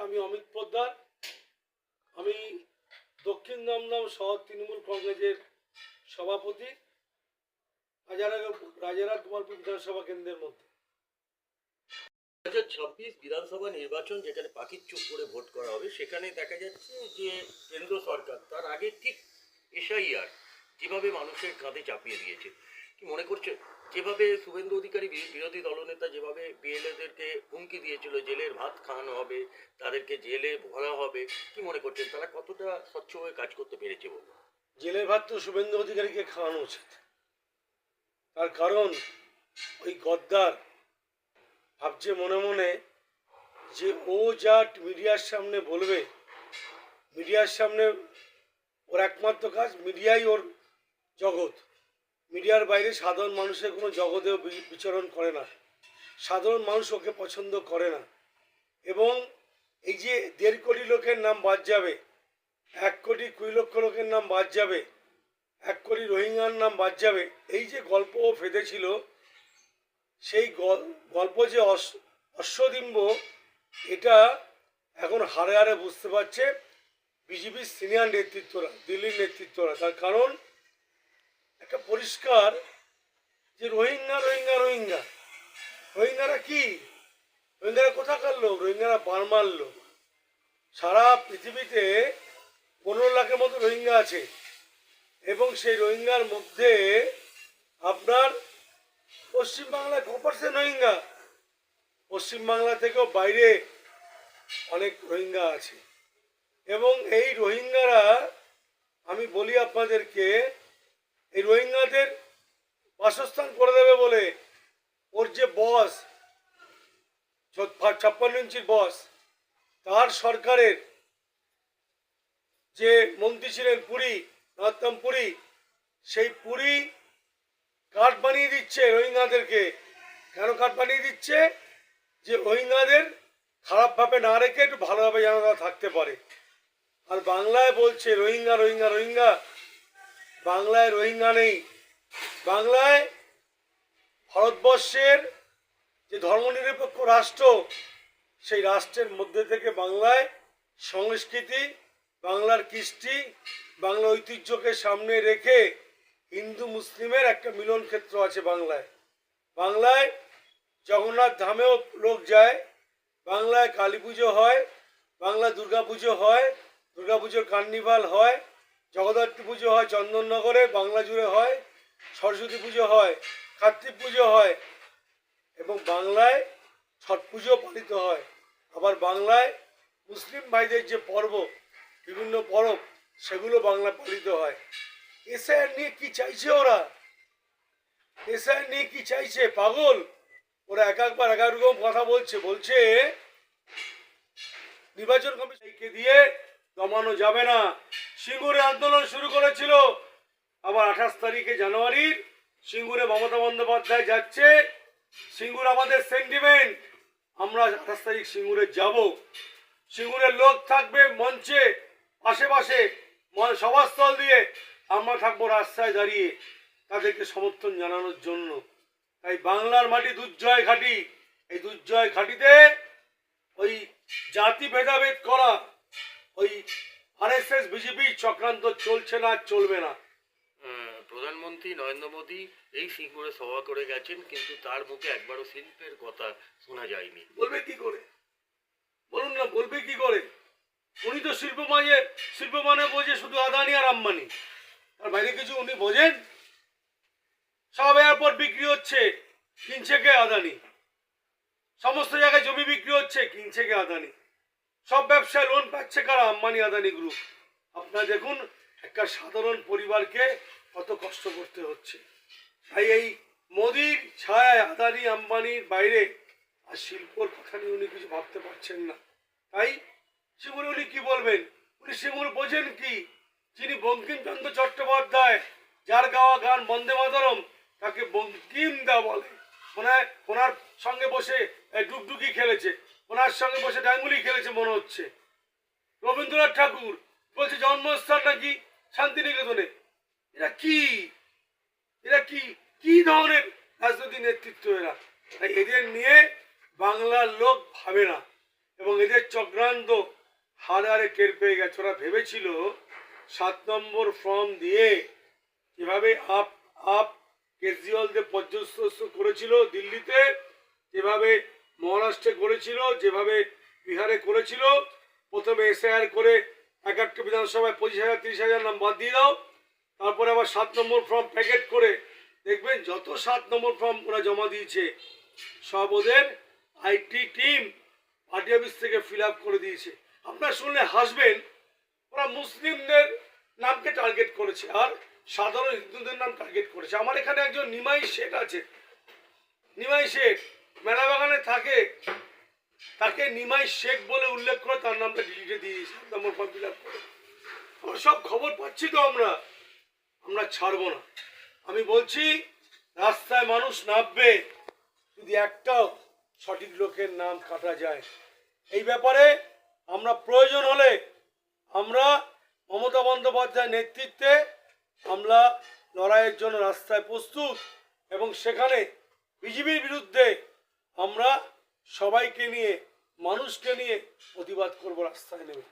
আমি অমিত পোদ্দার। আমি দক্ষিণ দমদম শহর তৃণমূল কংগ্রেসের সভাপতি, রাজারহাট গোপালপুর বিধানসভা কেন্দ্রের মধ্যে। 2026 বিধানসভা নির্বাচন যেখানে পাখির চুপ করে ভোট করা হবে, সেখানে দেখা যাচ্ছে যে কেন্দ্র সরকার তার আগে ঠিক এসআইআর যেভাবে মানুষের কাঁধে চাপিয়ে দিয়েছে, কি মনে করছে? যেভাবে শুভেন্দু অধিকারী বিরোধী দলনেতা যেভাবে বিএলএদেরকে হুমকি দিয়েছিল জেলের ভাত খাওয়ানো হবে, তাদেরকে জেলে ভরা হবে, কি মনে করছেন তারা কতটা স্বচ্ছ হয়ে কাজ করতে পেরেছে বলবো? জেলের ভাত তো শুভেন্দু অধিকারীকে খাওয়ানো উচিত। তার কারণ ওই গদ্দার ভাবছে মনে মনে যে ও যা মিডিয়ার সামনে বলবে, মিডিয়ার সামনে ওর একমাত্র কাজ, মিডিয়াই ওর জগৎ। মিডিয়ার বাইরে সাধারণ মানুষের কোনো জগতেও বিচরণ করে না। সাধারণ মানুষ ওকে পছন্দ করে না। এবং এই যে 1.5 কোটি লোকের নাম বাদ যাবে, 1,20,00,000 লোকের নাম বাদ যাবে, 1 কোটি রোহিঙ্গার নাম বাদ যাবে, এই যে গল্প ও ফেঁদেছিল, সেই গল্প যে অশ্বডিম্ব, এটা এখন হারে হারে বুঝতে পারছে বিজেপির সিনিয়র নেতৃত্বরা, দিল্লির নেতৃত্বরা। তার কারণ একটা পরিষ্কার যে রোহিঙ্গারা কি? রোহিঙ্গারা কোথাকার লোক? রোহিঙ্গারা বার্মার লোক। সারা পৃথিবীতে 15 লাখের মতো রোহিঙ্গা আছে, এবং সেই রোহিঙ্গার মধ্যে আপনার পশ্চিমবাংলায় 1% রোহিঙ্গা। পশ্চিমবাংলা থেকেও বাইরে অনেক রোহিঙ্গা আছে। এবং এই রোহিঙ্গারা, আমি বলি আপনাদেরকে, এই রোহিঙ্গাদের বাসস্থান করে দেবে বলে ওর যে বস, 56 ইঞ্চির বস, তার সরকারের যে মন্ত্রী ছিলেন পুরী, নরোত্তম পুরী, সেই পুরী কার্ড বানিয়ে দিচ্ছে রোহিঙ্গাদেরকে। কেন কার্ড বানিয়ে দিচ্ছে? যে রোহিঙ্গাদের খারাপভাবে না রেখে একটু ভালোভাবে যেন তারা থাকতে পারে। আর বাংলায় বলছে রোহিঙ্গা রোহিঙ্গা রোহিঙ্গা। বাংলায় রোহিঙ্গা নেই। বাংলায় ভারতবর্ষের যে ধর্মনিরপেক্ষ রাষ্ট্র, সেই রাষ্ট্রের মধ্যে থেকে বাংলায় সংস্কৃতি, বাংলার কৃষ্টি, বাংলা ঐতিহ্যকে সামনে রেখে হিন্দু মুসলিমের একটা মিলন ক্ষেত্র আছে বাংলায়। বাংলায় জগন্নাথ ধামেও লোক যায়, বাংলায় কালী পুজো হয়, বাংলা দুর্গা পুজো হয়, দুর্গা পুজোর কার্নিভাল হয়, জগদ্ধাত্রী পুজো হয় চন্দননগরে, বাংলা জুড়ে হয়, সরস্বতী পুজো হয়, কার্তিক পুজো হয়, এবং বাংলায় ছট পুজো পালিত হয়। আবার বাংলায় মুসলিম ভাইদের যে পর্ব, বিভিন্ন পরব, সেগুলো বাংলা পালিত হয়। এসআইআর নিয়ে কি চাইছে ওরা? এসআইআর নিয়ে কি চাইছে? পাগল ওরা। একবার 11 রকম কথা বলছে নির্বাচন কমিশনকে দিয়ে দমানো যাবে না। সিঙ্গুরে আন্দোলন শুরু করেছিল, আবার 28 তারিখে জানুয়ারির সিঙ্গুরে মমতা বন্দ্যোপাধ্যায় যাচ্ছে। সিঙ্গুর আমাদের সেন্টিমেন্ট, আমরা 28 তারিখ সিঙ্গুরে যাব। সিঙ্গুরের লোক থাকবে মঞ্চে, আশেপাশে সভাস্থল দিয়ে, আমরা থাকবো রাস্তায় দাঁড়িয়ে তাদেরকে সমর্থন জানানোর জন্য। তাই বাংলার মাটি দুর্জয় ঘাঁটি। এই দুর্জয় ঘাঁটিতে ওই জাতি ভেদাভেদ করা, ওই আরএসএস বিজেপি চক্রান্ত চলছে না, চলবে না। প্রধানমন্ত্রী নরেন্দ্র মোদী এই সিঙ্গুরে সভা করে গেছেন, কিন্তু তার মুখে একবারও শিল্পের কথা শোনা যায়নি। বলবে কি করে? বলুন না, বলবে কি করে? উনি তো শিল্প মানে বোঝে শুধু আদানি আর আম্বানি, আর বাইরে কিছু উনি বোঝেন? সব এয়ারপোর্ট বিক্রি হচ্ছে, কিনছে কে? আদানি। সমস্ত জায়গায় জমি বিক্রি হচ্ছে, কিনছে কে? আদানি। সব ব্যবসায় লোন পাচ্ছে কারা? আম্বানি আদানি গ্রুপ। আপনারা দেখুন একটা সাধারণ পরিবারকে কত কষ্ট করতে হচ্ছে। তাই এই মোদির ছায়ায় আদানি আম্বানির বাইরে আর শিল্পর কথা নিয়ে উনি কিছু ভাবতে পারছেন না। তাই সিঙ্গুরে উনি কি বলবেন? উনি সিঙ্গুর বোঝেন কি? যিনি বঙ্কিমচন্দ্র চট্টোপাধ্যায়, যার গাওয়া গান বন্দে মাতরম, তাকে বঙ্কিম দা বলে। ওনার সঙ্গে বসে ডুগডুগি খেলেছে, ওনার সঙ্গে বসে ডাঙ্গুলি খেলেছে মনে হচ্ছে। রবীন্দ্রনাথ ঠাকুর বলছে জন্মস্থান নাকি শান্তিনিকেতনে। এরা কি ধরনের রাজনৈতিক নেতৃত্ব এরা? তাই এদের নিয়ে বাংলার লোক ভাবে না। এবং এদের চক্রান্ত হারে হারে টের পেয়ে গেছে। ওরা ভেবেছিল 7 নম্বর ফর্ম দিয়ে যেভাবে আপ কেজরিওয়ালদের পর্যস্ত করেছিল দিল্লিতে, যেভাবে মহারাষ্ট্রে করেছিল, যেভাবে বিহারে করেছিল, প্রথমে এসআইআর করে এক একটা বিধানসভায় 25,000 30,000 নাম বাদ দিয়ে দাও, তারপরে আবার 7 নম্বর ফর্ম প্যাকেট করে দেখবেন যত 7 নম্বর ফর্ম ওরা জমা দিয়েছে সব ওদের আইটি টিম পার্টি অফিস থেকে ফিল আপ করে দিয়েছে। আপনারা শুনলে হাসবেন, ওরা মুসলিমদের নামকে টার্গেট করেছে আর সাধারণ হিন্দুদের নাম টার্গেট করেছে। আমার এখানে একজন নিমাই শেঠ আছে, নিমাই শেখ মেলাবাগানে থাকে, তাকে নিমাই শেখ বলে উল্লেখ করে তার নামটা ডিলিটে দিয়েছে 7 নম্বর ফর্ম ফিল আপ করে। আমরা সব খবর পাচ্ছি তো, আমরা ছাড়বো না। আমি বলছি রাস্তায় মানুষ নামবে যদি একটাও সঠিক লোকের নাম কাটা যায়। এই ব্যাপারে আমরা প্রয়োজন হলে আমরা মমতা বন্দ্যোপাধ্যায়ের নেতৃত্বে আমরা লড়াইয়ের জন্য রাস্তায় প্রস্তুত, এবং সেখানে বিজেপির বিরুদ্ধে আমরা সবাইকে নিয়ে মানুষকে নিয়ে প্রতিবাদ করব রাস্তায় নেমে।